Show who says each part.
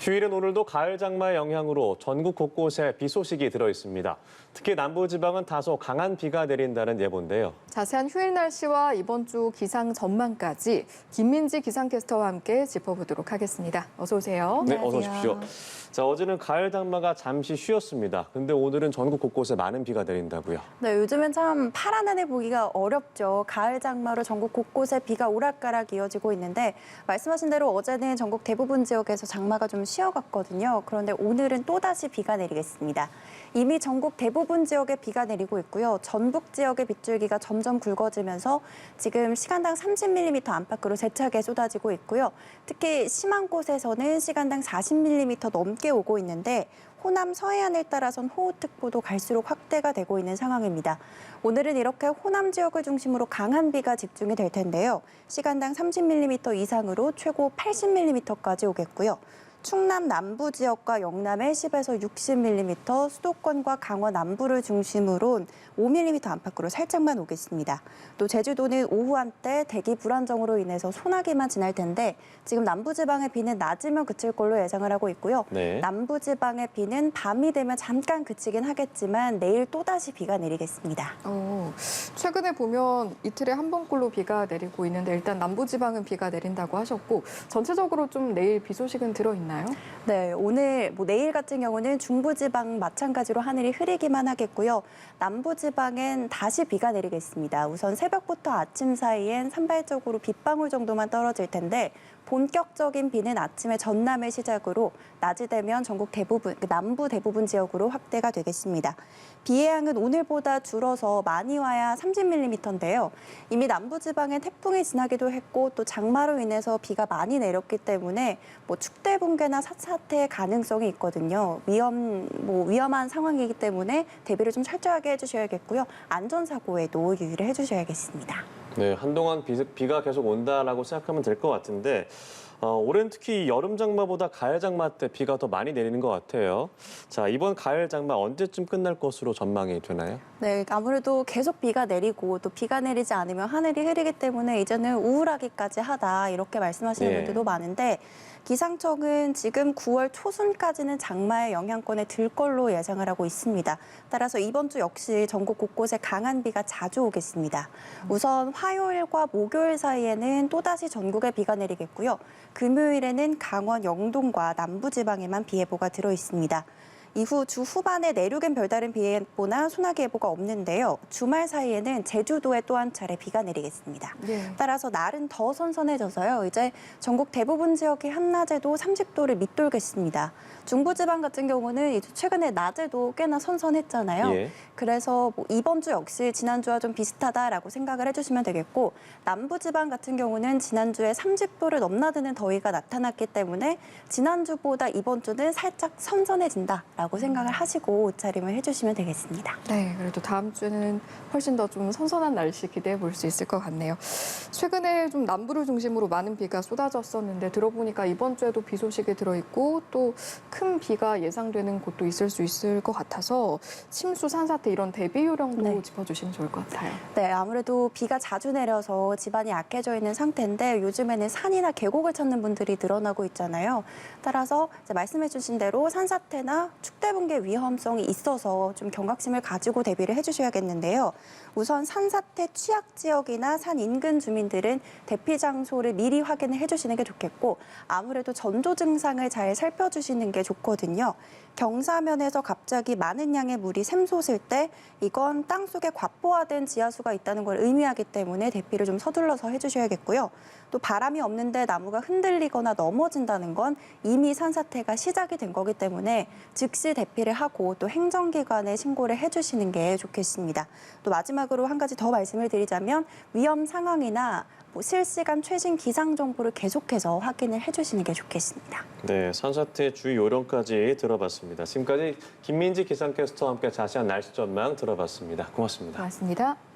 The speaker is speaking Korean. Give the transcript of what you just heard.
Speaker 1: 휴일은 오늘도 가을 장마의 영향으로 전국 곳곳에 비 소식이 들어 있습니다. 특히 남부지방은 다소 강한 비가 내린다는 예보인데요.
Speaker 2: 자세한 휴일 날씨와 이번 주 기상 전망까지 김민지 기상캐스터와 함께 짚어보도록 하겠습니다. 어서 오세요.
Speaker 1: 네, 어서 오십시오. 자, 어제는 가을 장마가 잠시 쉬었습니다. 근데 오늘은 전국 곳곳에 많은 비가 내린다고요.
Speaker 3: 네, 요즘엔 참 파란 하늘 보기가 어렵죠. 가을 장마로 전국 곳곳에 비가 오락가락 이어지고 있는데 말씀하신 대로 어제는 전국 대부분 지역에서 장마가 좀 쉬어갔거든요. 그런데 오늘은 또다시 비가 내리겠습니다. 이미 전국 대부분 지역에 비가 내리고 있고요. 전북 지역의 빗줄기가 점점 굵어지면서 지금 시간당 30mm 안팎으로 세차게 쏟아지고 있고요. 특히 심한 곳에서는 시간당 40mm 넘게 오고 있는데 호남 서해안을 따라선 호우특보도 갈수록 확대가 되고 있는 상황입니다. 오늘은 이렇게 호남 지역을 중심으로 강한 비가 집중이 될 텐데요. 시간당 30mm 이상으로 최고 80mm까지 오겠고요. 충남 남부 지역과 영남에 10에서 60mm, 수도권과 강원 남부를 중심으로 5mm 안팎으로 살짝만 오겠습니다. 또 제주도는 오후 한때 대기 불안정으로 인해서 소나기만 지날 텐데 지금 남부지방의 비는 낮이면 그칠 걸로 예상을 하고 있고요.
Speaker 1: 네.
Speaker 3: 남부지방의 비는 밤이 되면 잠깐 그치긴 하겠지만 내일 또다시 비가 내리겠습니다.
Speaker 2: 최근에 보면 이틀에 한 번꼴로 비가 내리고 있는데 일단 남부지방은 비가 내린다고 하셨고 전체적으로 좀 내일 비 소식은 들어있나요?
Speaker 3: 네, 오늘 내일 같은 경우는 중부지방 마찬가지로 하늘이 흐리기만 하겠고요. 남부지방엔 다시 비가 내리겠습니다. 우선 새벽부터 아침 사이엔 산발적으로 빗방울 정도만 떨어질 텐데 본격적인 비는 아침에 전남을 시작으로 낮이 되면 전국 대부분, 남부 대부분 지역으로 확대가 되겠습니다. 비의 양은 오늘보다 줄어서 많이 와야 30mm인데요. 이미 남부지방에 태풍이 지나기도 했고 또 장마로 인해서 비가 많이 내렸기 때문에 축대 붕괴나 사태의 가능성이 있거든요. 위험한 상황이기 때문에 대비를 좀 철저하게 해주셔야겠고요. 안전사고에도 유의를 해주셔야겠습니다.
Speaker 1: 네, 한동안 비가 계속 온다라고 생각하면 될 것 같은데 올해는 특히 여름 장마보다 가을 장마 때 비가 더 많이 내리는 것 같아요. 자, 이번 가을 장마 언제쯤 끝날 것으로 전망이 되나요?
Speaker 3: 네, 아무래도 계속 비가 내리고 또 비가 내리지 않으면 하늘이 흐리기 때문에 이제는 우울하기까지 하다 이렇게 말씀하시는 분들도 많은데 기상청은 지금 9월 초순까지는 장마의 영향권에 들 걸로 예상을 하고 있습니다. 따라서 이번 주 역시 전국 곳곳에 강한 비가 자주 오겠습니다. 우선 화요일과 목요일 사이에는 또다시 전국에 비가 내리겠고요. 금요일에는 강원 영동과 남부지방에만 비 예보가 들어 있습니다. 이후 주 후반에 내륙엔 별다른 비 예보나 소나기 예보가 없는데요. 주말 사이에는 제주도에 또 한 차례 비가 내리겠습니다. 따라서 날은 더 선선해져서요. 이제 전국 대부분 지역이 한낮에도 30도를 밑돌겠습니다. 중부지방 같은 경우는 이제 최근에 낮에도 꽤나 선선했잖아요. 그래서 이번 주 역시 지난주와 좀 비슷하다라고 생각을 해주시면 되겠고 남부지방 같은 경우는 지난주에 30도를 넘나드는 더위가 나타났기 때문에 지난주보다 이번 주는 살짝 선선해진다라고 생각을 하시고 옷차림을 해주시면 되겠습니다.
Speaker 2: 네, 그래도 다음 주에는 훨씬 더 좀 선선한 날씨 기대해 볼 수 있을 것 같네요. 최근에 좀 남부를 중심으로 많은 비가 쏟아졌었는데 들어보니까 이번 주에도 비 소식이 들어있고 또 큰 비가 예상되는 곳도 있을 수 있을 것 같아서 침수, 산사태 이런 대비 요령도 짚어주시면 좋을 것 같아요.
Speaker 3: 네, 아무래도 비가 자주 내려서 집안이 약해져 있는 상태인데 요즘에는 산이나 계곡을 찾는 분들이 늘어나고 있잖아요. 따라서 이제 말씀해 주신 대로 산사태나 축대 붕괴 위험성이 있어서 좀 경각심을 가지고 대비를 해주셔야겠는데요. 우선 산사태 취약 지역이나 산 인근 주민들은 대피 장소를 미리 확인을 해주시는 게 좋겠고 아무래도 전조 증상을 잘 살펴주시는 게 좋거든요. 경사면에서 갑자기 많은 양의 물이 샘솟을 때 이건 땅속에 과포화된 지하수가 있다는 걸 의미하기 때문에 대피를 좀 서둘러서 해주셔야겠고요. 또 바람이 없는데 나무가 흔들리거나 넘어진다는 건 이미 산사태가 시작이 된 거기 때문에 즉시 대피를 하고 또 행정기관에 신고를 해주시는 게 좋겠습니다. 또 마지막으로 한 가지 더 말씀을 드리자면 위험 상황이나 실시간 최신 기상 정보를 계속해서 확인을 해주시는 게 좋겠습니다.
Speaker 1: 네, 산사태 주의 요령까지 들어봤습니다. 지금까지 김민지 기상캐스터와 함께 자세한 날씨 전망 들어봤습니다. 고맙습니다.
Speaker 2: 고맙습니다.